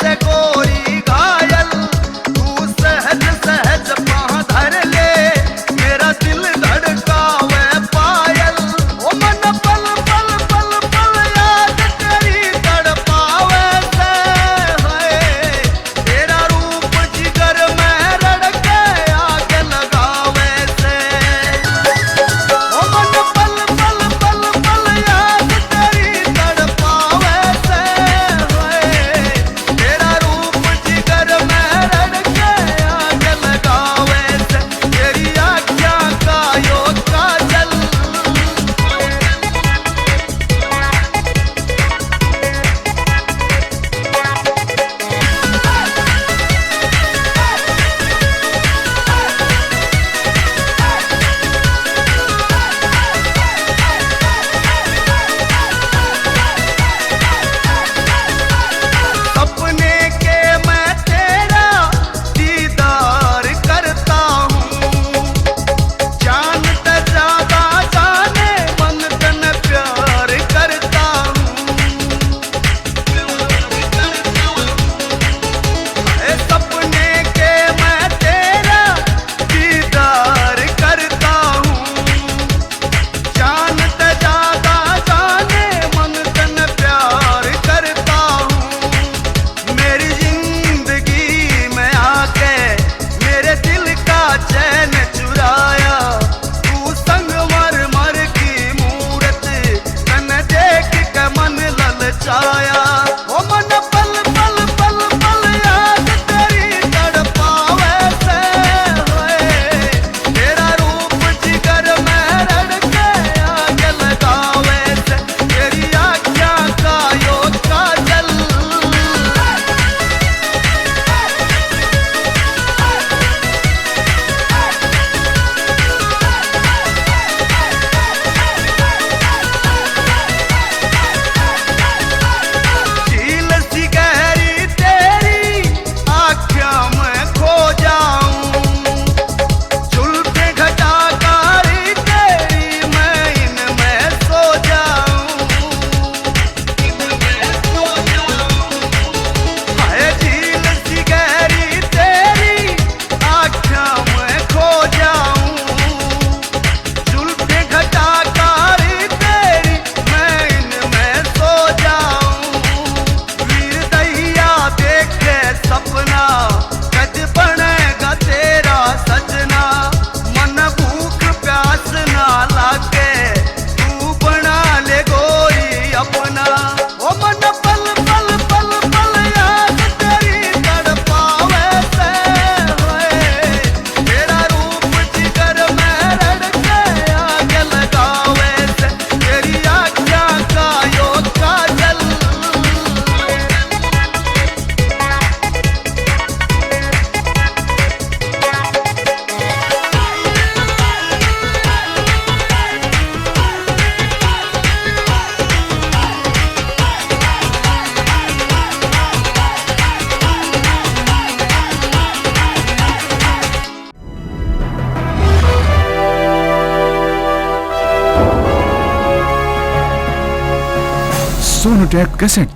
से गोरी घायल, तू सहज सहज पाँव धर ले, मेरा दिल धड़कावे पायल। ओ मन पल पल पल पल याद तेरी तड़पावे से है, तेरा रूप जिगर में रड़के आग लगावे से। ओ मन पल पल पल पल याद तेरी तड़पावे से है, तेरा रूप जिगर में रड़के आग लगावे से। तेरी आँखों का यो काजल, सपने के मैं तेरा दीदार करता हूँ, जानता ज्यादा जाने मन तन प्यार करता हूँ। सपने के मैं तेरा दीदार करता हूँ, जानता ज्यादा जाने मन तन प्यार करता हूँ। मेरी जिंदगी में आके मेरे दिल का चैन चुराया, तू संगमरमर की मूरत तन देख के मन ललचाया। ओ मन पल पल पल पल याद तेरी तड़पावे से है, तेरा रूप जिगर में रड़के आग लगावे से। तेरी आँखों का यो काजल, झील सी गहरी तेरी आँखों में खो जाऊं, जुल्फें घटा कारी तेरी मैं इनमें सो जाऊं। हाय झील सी गहरी तेरी आँखों में खो जाऊं, जुल्फें घटा कारी तेरी मैं इनमें सो जाऊं। वीर दैया देखे सपना कद बनेगा तेरा सजना, मन भूख प्यास ना लागे तू बना ले गोरी अपना। ओ मन पल पल पल पल याद तेरी तड़पावे से है, तेरा रूप जिगर में रड़के आग लगावे से। तेरी आँखों का यो काजल, सोनोटेक कैसेट।